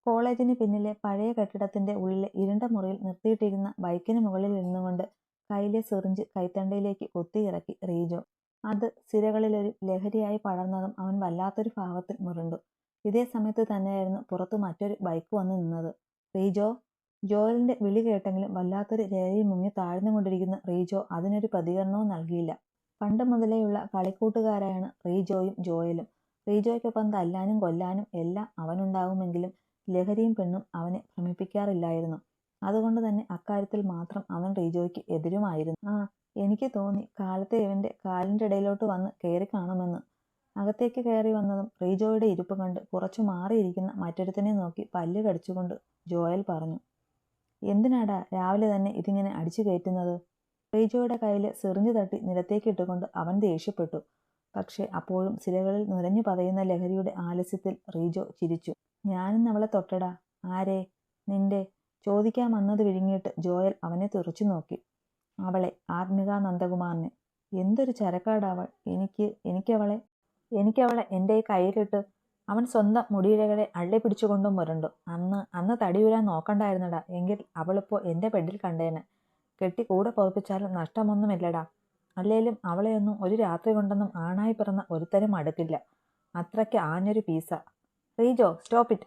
കോളേജിന് പിന്നിലെ പഴയ കെട്ടിടത്തിന്റെ ഉള്ളിലെ ഇരുണ്ട മുറിയിൽ നിർത്തിയിട്ടിരുന്ന ബൈക്കിന് മുകളിൽ ഇരുന്നുകൊണ്ട് കയ്യിലെ സിറിഞ്ച് കൈത്തണ്ടയിലേക്ക് കുത്തിയിറക്കി റീജോ. അത് സിരകളിലൊരു ലഹരിയായി പടർന്നതും അവൻ വല്ലാത്തൊരു ഭാവത്തിൽ മുരണ്ടു. ഇതേ സമയത്ത് തന്നെയായിരുന്നു പുറത്തു മറ്റൊരു ബൈക്ക് വന്നു നിന്നത്. റീജോ! ജോയലിന്റെ വിളി കേട്ടെങ്കിലും വല്ലാത്തൊരു ലഹരിയിൽ മുങ്ങി താഴ്ന്നുകൊണ്ടിരിക്കുന്ന റീജോ അതിനൊരു പ്രതികരണവും നൽകിയില്ല. പണ്ട് മുതലേയുള്ള കളിക്കൂട്ടുകാരായാണ് റീജോയും ജോയലും. റീജോയ്ക്കൊപ്പം തല്ലാനും കൊല്ലാനും എല്ലാം അവനുണ്ടാകുമെങ്കിലും ലഹരിയും പെണ്ണും അവനെ ഭ്രമിപ്പിക്കാറില്ലായിരുന്നു. അതുകൊണ്ട് തന്നെ അക്കാര്യത്തിൽ മാത്രം അവൻ റീജോയ്ക്ക് എതിരുമായിരുന്നു. എനിക്ക് തോന്നി കാലത്തെ ഇവന്റെ കാലിന്റെ ഇടയിലോട്ട് വന്ന് കയറി കാണുമെന്ന്. അകത്തേക്ക് കയറി വന്നതും റീജോയുടെ ഇരിപ്പ് കണ്ട് കുറച്ചു മാറിയിരിക്കുന്ന മറ്റൊരുത്തനെ നോക്കി പല്ല് കടിച്ചുകൊണ്ട് ജോയൽ പറഞ്ഞു. എന്തിനാടാ രാവിലെ തന്നെ ഇതിങ്ങനെ അടിച്ചു കയറ്റുന്നത്? റീജോയുടെ കയ്യിൽ സിറിഞ്ച് തട്ടി നിലത്തേക്ക് ഇട്ടുകൊണ്ട് അവൻ ദേഷ്യപ്പെട്ടു. പക്ഷെ അപ്പോഴും സിരകളിൽ നുരഞ്ഞു പതയുന്ന ലഹരിയുടെ ആലസ്യത്തിൽ റീജോ ചിരിച്ചു. ഞാനിന്ന് അവളെ തൊട്ടടാ. ആരെ? നിന്റെ? ചോദിക്കാൻ വന്നത് വിഴുങ്ങിയിട്ട് ജോയൽ അവനെ തുറച്ചു നോക്കി. അവളെ, ആത്മിക നന്ദകുമാറിനെ. എന്തൊരു ചരക്കാടവൾ! എനിക്കവളെ എൻ്റെ ഈ കയ്യിലിട്ട്. അവൻ സ്വന്തം മുടിയിഴകളെ അള്ളി പിടിച്ചുകൊണ്ടും മുരണ്ടു. അന്ന് തടിയുരാൻ നോക്കണ്ടായിരുന്നടാ. എങ്കിൽ അവളിപ്പോ എൻ്റെ ബെഡിൽ കണ്ടേനെ. കെട്ടി കൂടെ പൊറപ്പിച്ചാലും നഷ്ടമൊന്നുമില്ലടാ. അല്ലേലും അവളെയൊന്നും ഒരു രാത്രി കൊണ്ടൊന്നും ആണായി പിറന്ന ഒരുത്തരും അടുക്കില്ല. അത്രയ്ക്ക് ആഞ്ഞൊരു പീസ. Rijo, stop it!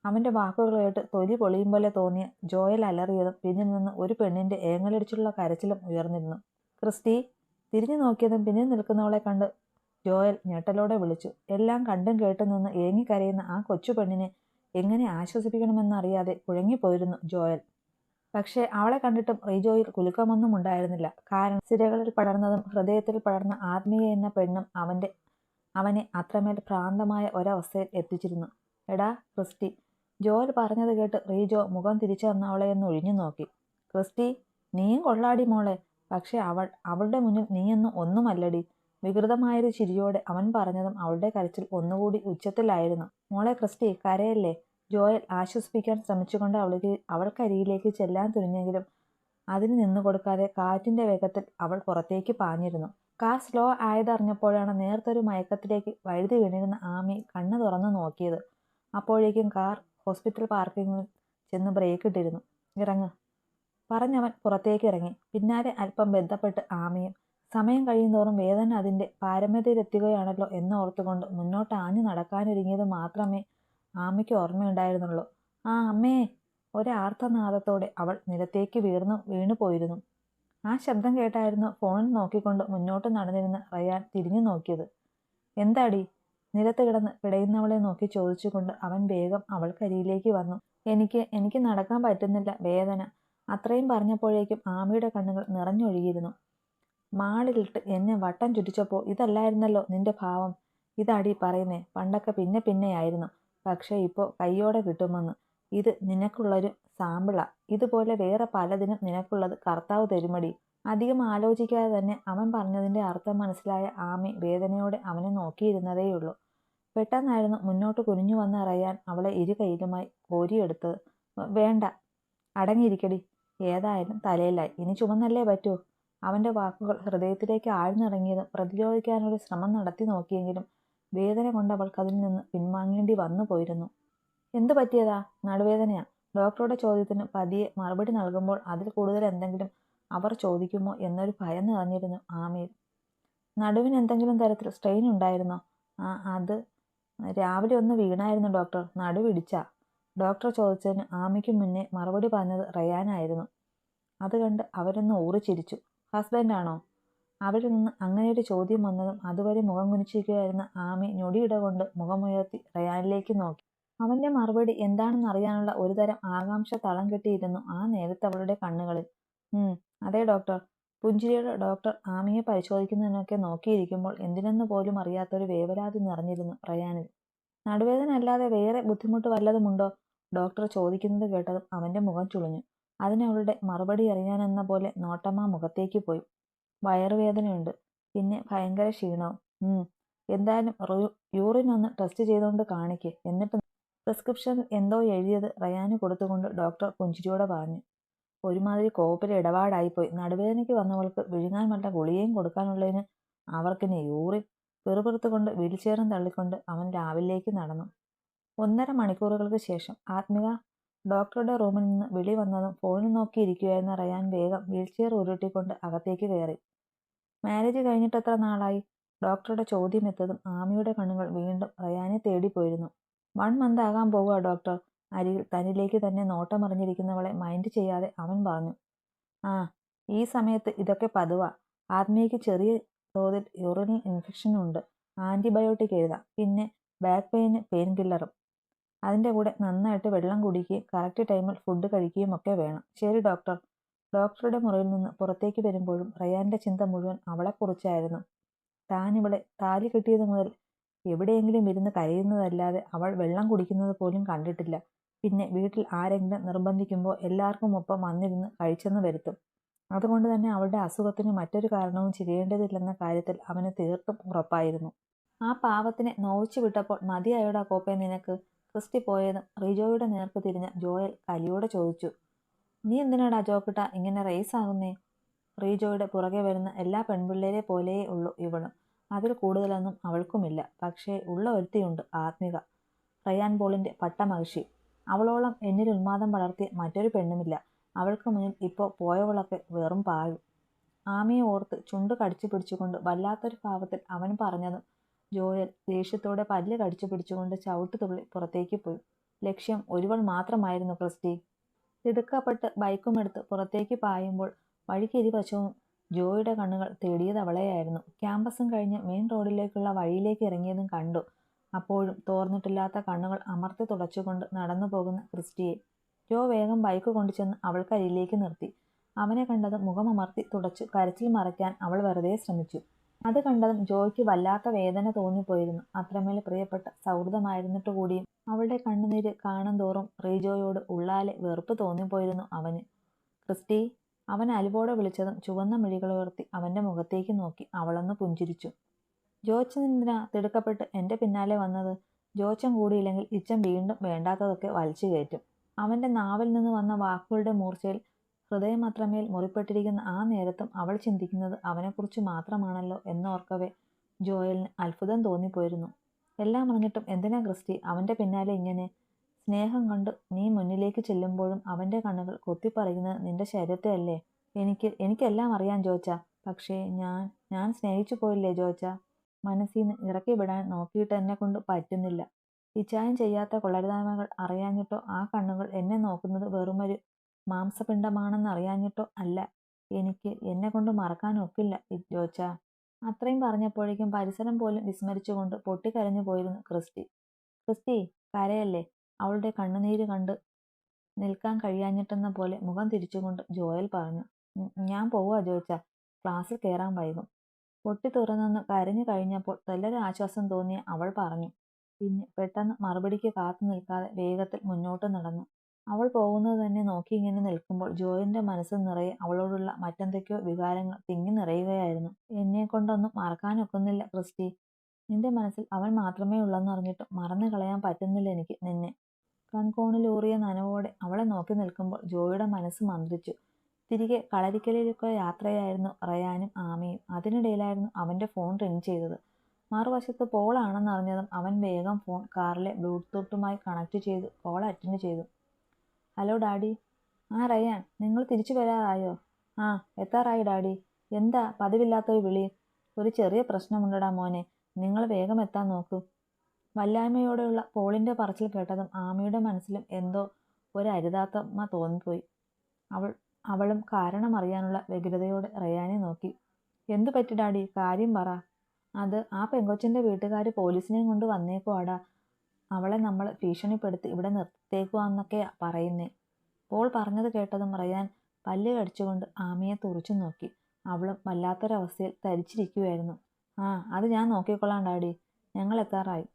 അവന്റെ വാക്കുകൾ കേട്ട് തൊലി പൊളിയും പോലെ തോന്നിയ ജോയൽ അലറിയതും പിന്നിൽ നിന്ന് ഒരു പെണ്ണിന്റെ ഏങ്ങലടിച്ചുള്ള കരച്ചിലും ഉയർന്നിരുന്നു. ക്രിസ്റ്റി! തിരിഞ്ഞു നോക്കിയതും പിന്നിൽ നിൽക്കുന്നവളെ കണ്ട് ജോയൽ ഞെട്ടലോടെ വിളിച്ചു. എല്ലാം കണ്ടും കേട്ടും നിന്ന് ഏങ്ങിക്കരയുന്ന ആ കൊച്ചു പെണ്ണിനെ എങ്ങനെ ആശ്വസിപ്പിക്കണമെന്നറിയാതെ കുഴങ്ങിപ്പോയിരുന്നു ജോയൽ. പക്ഷേ അവളെ കണ്ടിട്ടും റീജോയിൽ കുലുക്കമൊന്നും ഉണ്ടായിരുന്നില്ല. കാരണം സിരകളിൽ പടർന്നതും ഹൃദയത്തിൽ പടർന്ന ആത്മീയ എന്ന പെണ്ണും അവനെ അത്രമേൽ ഭ്രാന്തമായ ഒരവസ്ഥയിൽ എത്തിച്ചിരുന്നു. എടാ ക്രിസ്റ്റി! ജോയൽ പറഞ്ഞത് കേട്ട് റീജോ മുഖം തിരിച്ചു വന്നവളെയൊന്ന് ഒഴിഞ്ഞു നോക്കി. ക്രിസ്റ്റി, നീയും കൊള്ളാടി മോളെ. പക്ഷെ അവളുടെ മുന്നിൽ നീയൊന്നും ഒന്നുമല്ലടി. വികൃതമായൊരു ചിരിയോടെ അവൻ പറഞ്ഞതും അവളുടെ കരച്ചിൽ ഒന്നുകൂടി ഉച്ചത്തിലായിരുന്നു. മോളെ ക്രിസ്റ്റി, കരയല്ലേ! ജോയൽ ആശ്വസിപ്പിക്കാൻ ശ്രമിച്ചുകൊണ്ട് അവൾക്കരികിലേക്ക് ചെല്ലാൻ തുനിഞ്ഞെങ്കിലും അതിന് നിന്നുകൊടുക്കാതെ കാറ്റിന്റെ വേഗത്തിൽ അവൾ പുറത്തേക്ക് പാഞ്ഞിരുന്നു. കാർ സ്ലോ ആയതറിഞ്ഞപ്പോഴാണ് നേർത്തൊരു മയക്കത്തിലേക്ക് വഴുതി വീണിരുന്ന ആമി കണ്ണു തുറന്നു നോക്കിയത്. അപ്പോഴേക്കും കാർ ഹോസ്പിറ്റൽ പാർക്കിങ്ങിൽ ചെന്ന് ബ്രേക്ക് ഇട്ടിരുന്നു. ഇറങ്ങ്! പറഞ്ഞവൻ പുറത്തേക്ക് ഇറങ്ങി. പിന്നാലെ അല്പം ബന്ധപ്പെട്ട് ആമയും. സമയം കഴിയുന്തോറും വേദന അതിന്റെ പാരമ്യതയിലെത്തുകയാണല്ലോ എന്നോർത്തുകൊണ്ട് മുന്നോട്ട് ആഞ്ഞു നടക്കാനൊരുങ്ങിയത് മാത്രമേ ആമയ്ക്ക് ഓർമ്മയുണ്ടായിരുന്നുള്ളൂ. ആ അമ്മേ! ഒരാർത്തനാദത്തോടെ അവൾ നിലത്തേക്ക് വീണു പോയിരുന്നു. ആ ശബ്ദം കേട്ടായിരുന്നു ഫോണിൽ നോക്കിക്കൊണ്ട് മുന്നോട്ട് നടന്നിരുന്ന റയാൻ തിരിഞ്ഞു നോക്കിയത്. എന്താടി? നിലത്ത് കിടന്ന് പിടയുന്നവളെ നോക്കി ചോദിച്ചുകൊണ്ട് അവൻ വേഗം അവൾക്കരികിലേക്ക് വന്നു. എനിക്ക് നടക്കാൻ പറ്റുന്നില്ല, വേദന. അത്രയും പറഞ്ഞപ്പോഴേക്കും ആമയുടെ കണ്ണുകൾ നിറഞ്ഞൊഴുകിയിരുന്നു. മാളിലിട്ട് എന്നെ വട്ടം ചുറ്റിച്ചപ്പോൾ ഇതല്ലായിരുന്നല്ലോ നിന്റെ ഭാവം. ഇതാടി പറയുന്നേ. പണ്ടൊക്കെ പിന്നെയായിരുന്നു. പക്ഷെ ഇപ്പോൾ കയ്യോടെ കിട്ടുമെന്ന്. ഇത് നിനക്കുള്ളൊരു സാമ്പിളാ. ഇതുപോലെ വേറെ പലതിനും നിനക്കുള്ളത് കർത്താവ് തരുമടി. അധികം ആലോചിക്കാതെ തന്നെ അവൻ പറഞ്ഞതിന്റെ അർത്ഥം മനസ്സിലായ ആമി വേദനയോടെ അവനെ നോക്കിയിരുന്നതേയുള്ളൂ. പെട്ടെന്നായിരുന്നു മുന്നോട്ട് കുനിഞ്ഞു വന്ന റയാൻ അവളെ ഇരു കൈയിലുമായി കോരിയെടുത്തത്. വേണ്ട, അടങ്ങിയിരിക്കടി. ഏതായാലും തലയിലായി, ഇനി ചുമന്നല്ലേ പറ്റൂ. അവന്റെ വാക്കുകൾ ഹൃദയത്തിലേക്ക് ആഴ്ന്നിറങ്ങിയതും പ്രതിരോധിക്കാനൊരു ശ്രമം നടത്തി നോക്കിയെങ്കിലും വേദന കൊണ്ടവൾക്ക് അതിൽ നിന്ന് പിൻവാങ്ങേണ്ടി വന്നു പോയിരുന്നു. എന്തു പറ്റിയതാ? നടുവേദനയാ? ഡോക്ടറുടെ ചോദ്യത്തിന് പതിയെ മറുപടി നൽകുമ്പോൾ അതിൽ കൂടുതൽ എന്തെങ്കിലും അവർ ചോദിക്കുമോ എന്നൊരു ഭയം നിറഞ്ഞിരുന്നു ആമയിൽ. നടുവിന് എന്തെങ്കിലും തരത്തിൽ സ്ട്രെയിൻ ഉണ്ടായിരുന്നോ? അത് രാവിലെ ഒന്ന് വീണായിരുന്നു ഡോക്ടർ. നടുവിടിച്ചാ? ഡോക്ടർ ചോദിച്ചതിന് ആമയ്ക്ക് മുന്നേ മറുപടി പറഞ്ഞത് റയാനായിരുന്നു. അത് കണ്ട് അവരൊന്ന് ഊറിച്ചിരിച്ചു. ഹസ്ബൻഡാണോ? അവരിൽ നിന്ന് അങ്ങനെയൊരു ചോദ്യം വന്നതും അതുവരെ മുഖം കുനിച്ചിരിക്കുകയായിരുന്ന ആമി ഞൊടിയിട കൊണ്ട് മുഖമുയർത്തി റയാനിലേക്ക് നോക്കി. അവന്റെ മറുപടി എന്താണെന്നറിയാനുള്ള ഒരുതരം ആകാംക്ഷ തളം കെട്ടിയിരുന്നു ആ നേരത്തെ അവളുടെ കണ്ണുകളിൽ. അതെ ഡോക്ടർ. പുഞ്ചിരിയോടെ ഡോക്ടർ ആമിയെ പരിശോധിക്കുന്നതിനൊക്കെ നോക്കിയിരിക്കുമ്പോൾ എന്തിനെന്ന് പോലും അറിയാത്തൊരു വേവലാതി നിറഞ്ഞിരുന്നു റയാനിൽ. നടുവേദന അല്ലാതെ വേറെ ബുദ്ധിമുട്ട് വല്ലതുമുണ്ടോ? ഡോക്ടർ ചോദിക്കുന്നത് കേട്ടതും അവന്റെ മുഖം ചുളിഞ്ഞു. അതിനവളുടെ മറുപടി അറിയാനെന്ന പോലെ നോട്ടം ആ മുഖത്തേക്ക് പോയി. വയറുവേദനയുണ്ട്, പിന്നെ ഭയങ്കര ക്ഷീണവും. എന്തായാലും യൂറിൻ ഒന്ന് ടെസ്റ്റ് ചെയ്തുകൊണ്ട് കാണിക്ക്. എന്നിട്ട് പ്രിസ്ക്രിപ്ഷനിൽ എന്തോ എഴുതിയത് റയാന് കൊടുത്തുകൊണ്ട് ഡോക്ടർ പുഞ്ചിരിയോടെ പറഞ്ഞു. ഒരുമാതിരി കോപ്പിലെ ഇടപാടായിപ്പോയി. നടുവേദനയ്ക്ക് വന്നവൾക്ക് വിഴുങ്ങാൻ വല്ല ഗുളികയും കൊടുക്കാനുള്ളതിന് അവർക്കിനി യൂറിൻ. പിറുപിറുത്തുകൊണ്ട് വീൽചെയറും തള്ളിക്കൊണ്ട് അവൻ ലാബിലേക്ക് നടന്നു. 1.5 മണിക്കൂറുകൾക്ക് ശേഷം ആത്മിക ഡോക്ടറുടെ റൂമിൽ നിന്ന് വിളി വന്നതും ഫോണിൽ നോക്കിയിരിക്കുകയായിരുന്ന റയാൻ വേഗം വീൽചെയർ ഉരുട്ടിക്കൊണ്ട് അകത്തേക്ക് കയറി. മാരേജ് കഴിഞ്ഞിട്ട് എത്ര നാളായി? ഡോക്ടറുടെ ചോദ്യം എത്തതും ആമിയുടെ കണ്ണുകൾ വീണ്ടും റയാനെ തേടിപ്പോയിരുന്നു. 1 മന്ത് ആകാൻ പോവുക ഡോക്ടർ. അരികിൽ തന്നിലേക്ക് തന്നെ നോട്ടമറിഞ്ഞിരിക്കുന്നവളെ മൈൻഡ് ചെയ്യാതെ അവൻ പറഞ്ഞു. ആ, ഈ സമയത്ത് ഇതൊക്കെ പതിവാ. ആത്മീയക്ക് ചെറിയ തോതിൽ യൂറിനൽ ഇൻഫെക്ഷൻ ഉണ്ട്. ആന്റിബയോട്ടിക് എഴുതാം. പിന്നെ ബാക്ക് പെയിന് പെയിൻ കില്ലറും. അതിൻ്റെ കൂടെ നന്നായിട്ട് വെള്ളം കുടിക്കുകയും കറക്റ്റ് ടൈമിൽ ഫുഡ് കഴിക്കുകയും ഒക്കെ വേണം. ശരി ഡോക്ടർ. ഡോക്ടറുടെ മുറിയിൽ നിന്ന് പുറത്തേക്ക് വരുമ്പോഴും റയാന്റെ ചിന്ത മുഴുവൻ അവളെക്കുറിച്ചായിരുന്നു. താനിവളെ താലി കിട്ടിയത് മുതൽ എവിടെയെങ്കിലും ഇരുന്ന് കരയുന്നതല്ലാതെ അവൾ വെള്ളം കുടിക്കുന്നത് പോലും കണ്ടിട്ടില്ല. പിന്നെ വീട്ടിൽ ആരെങ്കിലും നിർബന്ധിക്കുമ്പോൾ എല്ലാവർക്കും ഒപ്പം വന്നിരുന്ന് കഴിച്ചെന്ന് വരുത്തും. അതുകൊണ്ട് തന്നെ അവളുടെ അസുഖത്തിന് മറ്റൊരു കാരണവും ചെയ്യേണ്ടതില്ലെന്ന കാര്യത്തിൽ അവന് തീർത്തും ഉറപ്പായിരുന്നു. ആ പാവത്തിനെ നോവിച്ചു വിട്ടപ്പോൾ മതിയായോടാ കോപ്പേ നിനക്ക്? ക്രിസ്റ്റി പോയതും റിജോയുടെ നേർക്ക് തിരിഞ്ഞ ജോയൽ കലിയോടെ ചോദിച്ചു. നീ എന്തിനാടാ ജോക്കിട്ട ഇങ്ങനെ റേസ് ആകുന്നേ? റീജോയുടെ പുറകെ വരുന്ന എല്ലാ പെൺപിള്ളേരെ പോലെയേ ഉള്ളൂ ഇവളും. അതിൽ കൂടുതലൊന്നും അവൾക്കുമില്ല. പക്ഷേ ഉള്ള ഒരുത്തിയുണ്ട്, ആത്മിക. റയാൻ പോളിന്റെ പട്ടമഹിഷി. അവളോളം എന്നിൽ ഉന്മാദം വളർത്തിയ മറ്റൊരു പെണ്ണുമില്ല. അവൾക്ക് മുന്നിൽ ഇപ്പോൾ പോയവളൊക്കെ വെറും പാഴ്. ആമിയെ ഓർത്ത് ചുണ്ട് കടിച്ചു പിടിച്ചുകൊണ്ട് വല്ലാത്തൊരു ഭാവത്തിൽ അവൻ പറഞ്ഞതും ജോയൽ ദേഷ്യത്തോടെ പല്ല് കടിച്ചു പിടിച്ചുകൊണ്ട് ചവിട്ടുതുള്ളി പുറത്തേക്ക് പോയി. ലക്ഷ്യം ഒരുവൾ മാത്രമായിരുന്നു ക്രിസ്റ്റി. തിടുക്കപ്പെട്ട് ബൈക്കുമെടുത്ത് പുറത്തേക്ക് പായുമ്പോൾ വഴിക്കിരുവശവും ജോയുടെ കണ്ണുകൾ തേടിയത് അവളെയായിരുന്നു. ക്യാമ്പസും കഴിഞ്ഞ് മെയിൻ റോഡിലേക്കുള്ള വഴിയിലേക്ക് ഇറങ്ങിയതും കണ്ടു. അപ്പോഴും തോർന്നിട്ടില്ലാത്ത കണ്ണുകൾ അമർത്തി തുടച്ചുകൊണ്ട് നടന്നു പോകുന്ന ക്രിസ്റ്റിയെ. ജോ വേഗം ബൈക്ക് കൊണ്ടുചെന്ന് അവൾക്കരികിലേക്ക് നിർത്തി. അവനെ കണ്ടതും മുഖമമർത്തി തുടച്ചു കരച്ചിൽ മറയ്ക്കാൻ അവൾ വെറുതെ ശ്രമിച്ചു. അത് കണ്ടതും ജോയ്ക്ക് വല്ലാത്ത വേദന തോന്നിപ്പോയിരുന്നു. അത്രമേൽ പ്രിയപ്പെട്ട സൗഹൃദമായിരുന്നിട്ട് കൂടിയും അവളുടെ കണ്ണുനീര് കാണും തോറും റീജോയോട് ഉള്ളാലെ വെറുപ്പ് തോന്നിപ്പോയിരുന്നു അവന്. ക്രിസ്റ്റി. അവൻ അലിവോടെ വിളിച്ചതും ചുവന്ന മിഴികളുയർത്തി അവന്റെ മുഖത്തേക്ക് നോക്കി അവളൊന്ന് പുഞ്ചിരിച്ചു. ജോച്ചൻ എന്തിനാ തിടുക്കപ്പെട്ട് എന്റെ പിന്നാലെ വന്നത്? ജോച്ചൻ കൂടിയില്ലെങ്കിൽ ഇച്ചൻ വീണ്ടും വേണ്ടാത്തതൊക്കെ വലിച്ചു കയറ്റും. അവന്റെ നാവിൽ നിന്ന് വന്ന വാക്കുകളുടെ മൂർച്ചയിൽ ഹൃദയം അത്രമേൽ മുറിപ്പെട്ടിരിക്കുന്ന ആ നേരത്തും അവൾ ചിന്തിക്കുന്നത് അവനെക്കുറിച്ച് മാത്രമാണല്ലോ എന്നോർക്കവേ ജോയലിന് അത്ഭുതം തോന്നിപ്പോയിരുന്നു. എല്ലാം അറിഞ്ഞിട്ടും എന്തിനാ ക്രിസ്റ്റി അവന്റെ പിന്നാലെ ഇങ്ങനെ? സ്നേഹം കൊണ്ട് നീ മുന്നിലേക്ക് ചെല്ലുമ്പോഴും അവന്റെ കണ്ണുകൾ കൊത്തിപ്പറിയുന്നത് നിന്റെ ശരീരത്തെ അല്ലേ? എനിക്കെല്ലാം അറിയാം ജോച്ച. പക്ഷേ ഞാൻ സ്നേഹിച്ചു പോയില്ലേ ജോച്ച? മനസ്സിന്ന് ഇറക്കി വിടാൻ നോക്കിയിട്ട് എന്നെക്കൊണ്ട് പറ്റുന്നില്ല. ഇച്ചായം ചെയ്യാത്ത കൊള്ളരുതായ്മകൾ അറിയാഞ്ഞിട്ടോ ആ കണ്ണുകൾ എന്നെ നോക്കുന്നത് വെറുമൊരു മാംസപിണ്ഡമാണെന്ന് അറിയാഞ്ഞിട്ടോ അല്ല. എനിക്ക് എന്നെക്കൊണ്ട് മറക്കാൻ ഒക്കില്ല ജോച്ച. അത്രയും പറഞ്ഞപ്പോഴേക്കും പരിസരം പോലും വിസ്മരിച്ചുകൊണ്ട് പൊട്ടിക്കരഞ്ഞു പോയിരുന്നു ക്രിസ്റ്റി. ക്രിസ്റ്റി കരയല്ലേ? അവളുടെ കണ്ണുനീര് കണ്ട് നിൽക്കാൻ കഴിയാഞ്ഞിട്ടെന്ന പോലെ മുഖം തിരിച്ചുകൊണ്ട് ജോയൽ പറഞ്ഞു. ഞാൻ പോവാ ജോച്ച. ക്ലാസ്സിൽ കയറാൻ വൈകും. പൊട്ടി തുറന്നൊന്ന് കരഞ്ഞു കഴിഞ്ഞപ്പോൾ തെല്ലൊരാശ്വാസം തോന്നിയ അവൾ പറഞ്ഞു. പിന്നെ പെട്ടെന്ന് മറുപടിക്ക് കാത്തു നിൽക്കാതെ വേഗത്തിൽ മുന്നോട്ട് നടന്നു. അവൾ പോകുന്നത് തന്നെ നോക്കി ഇങ്ങനെ നിൽക്കുമ്പോൾ ജോയിന്റെ മനസ്സ് നിറയെ അവളോടുള്ള മറ്റെന്തൊക്കെയോ വികാരങ്ങൾ തിങ്ങി നിറയുകയായിരുന്നു. എന്നെ കൊണ്ടൊന്നും മറക്കാനൊക്കുന്നില്ല ക്രിസ്റ്റി. നിന്റെ മനസ്സിൽ അവൻ മാത്രമേ ഉള്ളെന്നറിഞ്ഞിട്ടും മറന്നു കളയാൻ പറ്റുന്നില്ല എനിക്ക് നിന്നെ. കൺകോണിലൂറിയ നനവോടെ അവളെ നോക്കി നിൽക്കുമ്പോൾ ജോയുടെ മനസ്സ് മന്ത്രിച്ചു. തിരികെ കളരിക്കലിലൊക്കെ യാത്രയായിരുന്നു റയാനും ആമിയും. അതിനിടയിലായിരുന്നു അവന്റെ ഫോൺ റിങ് ചെയ്തത്. മറുവശത്ത് പോളാണെന്നറിഞ്ഞതും അവൻ വേഗം ഫോൺ കാറിലെ ബ്ലൂടൂത്തുമായി കണക്ട് ചെയ്ത് കോൾ അറ്റൻഡ് ചെയ്തു. Hello daddy. ആ റയാൻ, നിങ്ങൾ തിരിച്ചു വരാറായോ? ആ, എത്താറായി ഡാഡി. എന്താ പതിവില്ലാത്തൊരു വിളി? ഒരു ചെറിയ പ്രശ്നമുണ്ടടാ മോനെ, നിങ്ങൾ വേഗം എത്താൻ നോക്കൂ. വല്ലായ്മയോടെയുള്ള പോളിന്റെ പറച്ചിൽ കേട്ടതും ആമിയുടെ മനസ്സിലും എന്തോ ഒരു അരുതാത്തമ്മ തോന്നിപ്പോയി. അവളും കാരണമറിയാനുള്ള വ്യഗ്രതയോടെ റയാനെ നോക്കി. എന്തു പറ്റി ഡാഡി? കാര്യം പറ. അത് ആ പെങ്കൊച്ചിന്റെ വീട്ടുകാർ പോലീസിനെയും കൊണ്ട് വന്നേക്കുവാടാ. അവളെ നമ്മൾ ഭീഷണിപ്പെടുത്തി ഇവിടെ നിർത്തേക്കുവാന്നൊക്കെയാ പറയുന്നേ. പോൾ പറഞ്ഞത് കേട്ടതും റയാൻ പല്ല് കടിച്ചുകൊണ്ട് ആമിയെ തുറച്ചു നോക്കി. അവളും വല്ലാത്തൊരവസ്ഥയിൽ തരിച്ചിരിക്കുകയായിരുന്നു. ആ, അത് ഞാൻ നോക്കിക്കൊള്ളാം ഡാഡി. ഞങ്ങൾ എത്താറായി.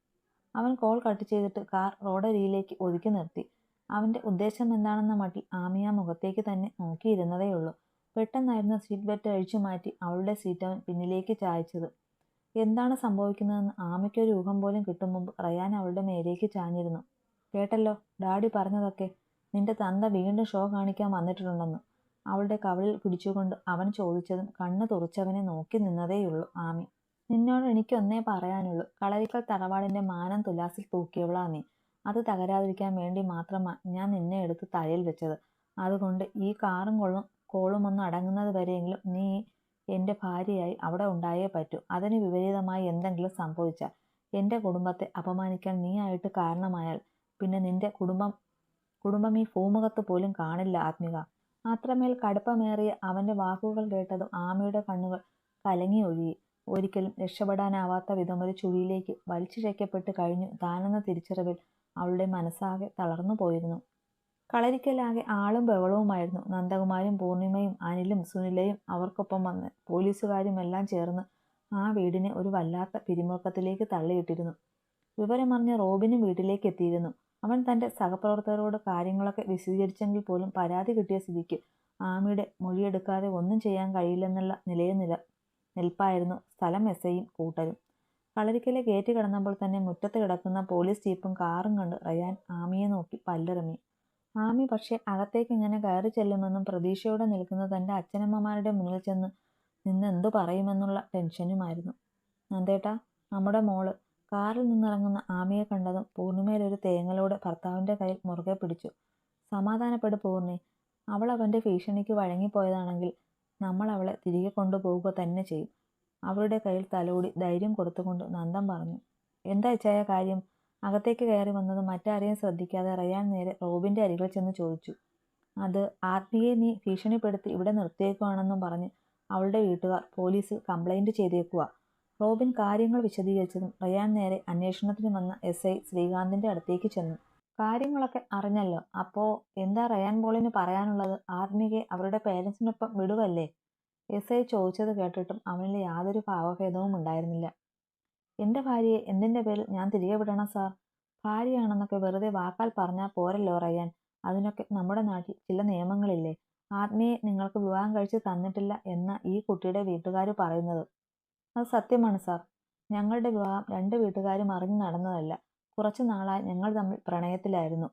അവൻ കോൾ കട്ട് ചെയ്തിട്ട് കാർ റോഡരികിലേക്ക് ഒതുക്കി നിർത്തി. അവന്റെ ഉദ്ദേശം എന്താണെന്ന മട്ടിൽ ആമിയ മുഖത്തേക്ക് തന്നെ നോക്കിയിരുന്നതേയുള്ളൂ. പെട്ടെന്നായിരുന്നു സീറ്റ് ബെൽറ്റ് അഴിച്ചു മാറ്റി അവളുടെ സീറ്റ് അവൻ പിന്നിലേക്ക് ചായച്ചത്. എന്താണ് സംഭവിക്കുന്നതെന്ന് ആമിക്കൊരു ഊഹം പോലും കിട്ടും മുമ്പ് റയാൻ അവളുടെ മേലേക്ക് ചാഞ്ഞിരുന്നു. കേട്ടല്ലോ ഡാഡി പറഞ്ഞതൊക്കെ? നിന്റെ തന്ത വീണ്ടും ഷോ കാണിക്കാൻ വന്നിട്ടുണ്ടെന്ന് അവളുടെ കവിളിൽ പിടിച്ചുകൊണ്ട് അവൻ ചോദിച്ചതും കണ്ണ് തുറച്ചവനെ നോക്കി നിന്നതേയുള്ളൂ ആമി. നിന്നോട് എനിക്കൊന്നേ പറയാനുള്ളൂ. കളരിക്കൽ തറവാടിന്റെ മാനം തുലാസിൽ തൂക്കിയവളാ നീ. അത് തകരാതിരിക്കാൻ വേണ്ടി മാത്രമാണ് ഞാൻ നിന്നെ എടുത്ത് തലയിൽ വെച്ചത്. അതുകൊണ്ട് ഈ കാറും കോളും ഒന്ന് അടങ്ങുന്നത് വരെയെങ്കിലും നീ എൻ്റെ ഭാര്യയായി അവിടെ ഉണ്ടായേ പറ്റൂ. അതിന് വിപരീതമായി എന്തെങ്കിലും സംഭവിച്ചാൽ, എൻ്റെ കുടുംബത്തെ അപമാനിക്കാൻ നീയായിട്ട് കാരണമായാൽ പിന്നെ നിന്റെ കുടുംബം ഈ ഭൂമുഖത്ത് പോലും കാണില്ല ആത്മിക. അത്രമേൽ കടുപ്പമേറിയ അവൻ്റെ വാക്കുകൾ കേട്ടതും ആമയുടെ കണ്ണുകൾ കലങ്ങി ഒഴുകി. ഒരിക്കലും രക്ഷപ്പെടാനാവാത്ത വിധമൊരു ചുഴിയിലേക്ക് വലിച്ചിഴയ്ക്കപ്പെട്ട് കഴിഞ്ഞു താനെന്ന തിരിച്ചറിവിൽ അവളുടെ മനസ്സാകെ തളർന്നു പോയിരുന്നു. കളരിക്കലാകെ ആളും ബഹളവുമായിരുന്നു. നന്ദകുമാരും പൂർണിമയും അനിലും സുനിലയും അവർക്കൊപ്പം വന്ന് പോലീസുകാരും എല്ലാം ചേർന്ന് ആ വീടിനെ ഒരു വല്ലാത്ത പിരിമുറുക്കത്തിലേക്ക് തള്ളിയിട്ടിരുന്നു. വിവരമറിഞ്ഞ റോബിനും വീട്ടിലേക്ക് എത്തിയിരുന്നു. അവൻ തൻ്റെ സഹപ്രവർത്തകരോട് കാര്യങ്ങളൊക്കെ വിശദീകരിച്ചെങ്കിൽ പോലും പരാതി കിട്ടിയ സ്ഥിതിക്ക് ആമിയുടെ മൊഴിയെടുക്കാതെ ഒന്നും ചെയ്യാൻ കഴിയില്ലെന്നുള്ള നിൽപ്പായിരുന്നു സ്ഥലം എസ്ഐയും കൂട്ടരും. കളരിക്കലെ ഗേറ്റ് കിടന്നപ്പോൾ തന്നെ മുറ്റത്ത് കിടക്കുന്ന പോലീസ് ജീപ്പും കാറും കണ്ട് റയാൻ ആമിയെ നോക്കി പല്ലിറങ്ങി. ആമി പക്ഷേ അകത്തേക്ക് ഇങ്ങനെ കയറി ചെല്ലുമെന്നും പ്രതീക്ഷയോടെ നിൽക്കുന്ന തൻ്റെ അച്ഛനമ്മമാരുടെ മുന്നിൽ ചെന്ന് എന്തു പറയുമെന്നുള്ള ടെൻഷനുമായിരുന്നു. നന്ദേട്ടാ, നമ്മുടെ മോള്. കാറിൽ നിന്നിറങ്ങുന്ന ആമിയെ കണ്ടതും പൂർണിമയിലൊരു തേങ്ങലോടെ ഭർത്താവിൻ്റെ കയ്യിൽ മുറുകെ പിടിച്ചു. സമാധാനപ്പെടു പൂർണി. അവൾ അവൻ്റെ ഭീഷണിക്ക് വഴങ്ങിപ്പോയതാണെങ്കിൽ നമ്മൾ അവളെ തിരികെ കൊണ്ടുപോവുക തന്നെ ചെയ്യും. അവളുടെ കയ്യിൽ തലോടി ധൈര്യം കൊടുത്തുകൊണ്ട് നന്ദൻ പറഞ്ഞു. എന്താ ഇച്ചായ കാര്യം? അകത്തേക്ക് കയറി വന്നത് മറ്റാരെയും ശ്രദ്ധിക്കാതെ റയാൻ നേരെ റോബിൻ്റെ അരികിൽ ചെന്ന് ചോദിച്ചു. അത് ആത്മികയെ നീ ഭീഷണിപ്പെടുത്തി ഇവിടെ നിർത്തിയേക്കുവാണെന്നും പറഞ്ഞ് അവളുടെ വീട്ടുകാർ പോലീസിൽ കംപ്ലൈൻറ്റ് ചെയ്തേക്കുക. റോബിൻ കാര്യങ്ങൾ വിശദീകരിച്ചതും റയാൻ നേരെ അന്വേഷണത്തിന് വന്ന എസ്ഐ ശ്രീകാന്തിൻ്റെ അടുത്തേക്ക് ചെന്നു. കാര്യങ്ങളൊക്കെ അറിഞ്ഞല്ലോ. അപ്പോൾ എന്താ റയാൻ പോളിന് പറയാനുള്ളത്? ആത്മികയെ അവരുടെ പേരൻസിനൊപ്പം വിടുവല്ലേ? എസ്ഐ ചോദിച്ചത് കേട്ടിട്ടും അവനിൽ യാതൊരു ഭാവഭേദവും ഉണ്ടായിരുന്നില്ല. എൻ്റെ ഭാര്യയെ എന്തിൻ്റെ പേരിൽ ഞാൻ തിരികെ വിടണം സാർ? ഭാര്യയാണെന്നൊക്കെ വെറുതെ വാക്കാൽ പറഞ്ഞാൽ പോരല്ലോ റയാൻ. അതിനൊക്കെ നമ്മുടെ നാട്ടിൽ ചില നിയമങ്ങളില്ലേ? ആത്മയെ നിങ്ങൾക്ക് വിവാഹം കഴിച്ച് തന്നിട്ടില്ല എന്ന ഈ കുട്ടിയുടെ വീട്ടുകാർ പറയുന്നത്. അത് സത്യമാണ് സാർ. ഞങ്ങളുടെ വിവാഹം രണ്ട് വീട്ടുകാരും അറിഞ്ഞു നടന്നതല്ല. കുറച്ചു നാളായി ഞങ്ങൾ തമ്മിൽ പ്രണയത്തിലായിരുന്നു.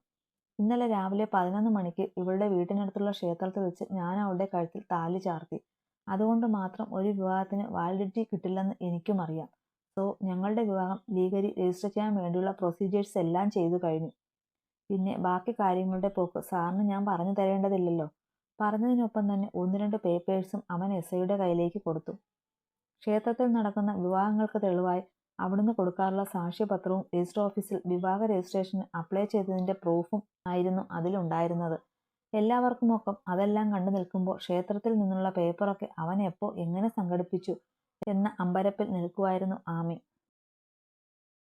ഇന്നലെ രാവിലെ 11 മണിക്ക് ഇവളുടെ വീട്ടിനടുത്തുള്ള ക്ഷേത്രത്തിൽ വെച്ച് ഞാൻ അവളുടെ കഴുത്തിൽ താലി ചാർത്തി. അതുകൊണ്ട് മാത്രം ഒരു വിവാഹത്തിന് വാലിഡിറ്റി കിട്ടില്ലെന്ന് എനിക്കും അറിയാം. സോ ഞങ്ങളുടെ വിവാഹം ലീഗലി രജിസ്റ്റർ ചെയ്യാൻ വേണ്ടിയുള്ള പ്രൊസീജിയേഴ്സ് എല്ലാം ചെയ്തു കഴിഞ്ഞു. പിന്നെ ബാക്കി കാര്യങ്ങളുടെ പോക്ക് സാറിന് ഞാൻ പറഞ്ഞു തരേണ്ടതില്ലല്ലോ. പറഞ്ഞതിനൊപ്പം തന്നെ 1-2 പേപ്പേഴ്സും അവൻ എസ്ഐയുടെ കയ്യിലേക്ക് കൊടുത്തു. ക്ഷേത്രത്തിൽ നടക്കുന്ന വിവാഹങ്ങൾക്ക് തെളിവായി അവിടുന്ന് കൊടുക്കാറുള്ള സാക്ഷ്യപത്രവും രജിസ്റ്റർ ഓഫീസിൽ വിവാഹ രജിസ്ട്രേഷന് അപ്ലൈ ചെയ്തതിൻ്റെ പ്രൂഫും ആയിരുന്നു അതിലുണ്ടായിരുന്നത്. എല്ലാവർക്കുമൊപ്പം അതെല്ലാം കണ്ടു നിൽക്കുമ്പോൾ ക്ഷേത്രത്തിൽ നിന്നുള്ള പേപ്പറൊക്കെ അവൻ എപ്പോൾ എങ്ങനെ സംഘടിപ്പിച്ചു എന്ന അമ്പരപ്പിൽ നിൽക്കുമായിരുന്നു ആമി.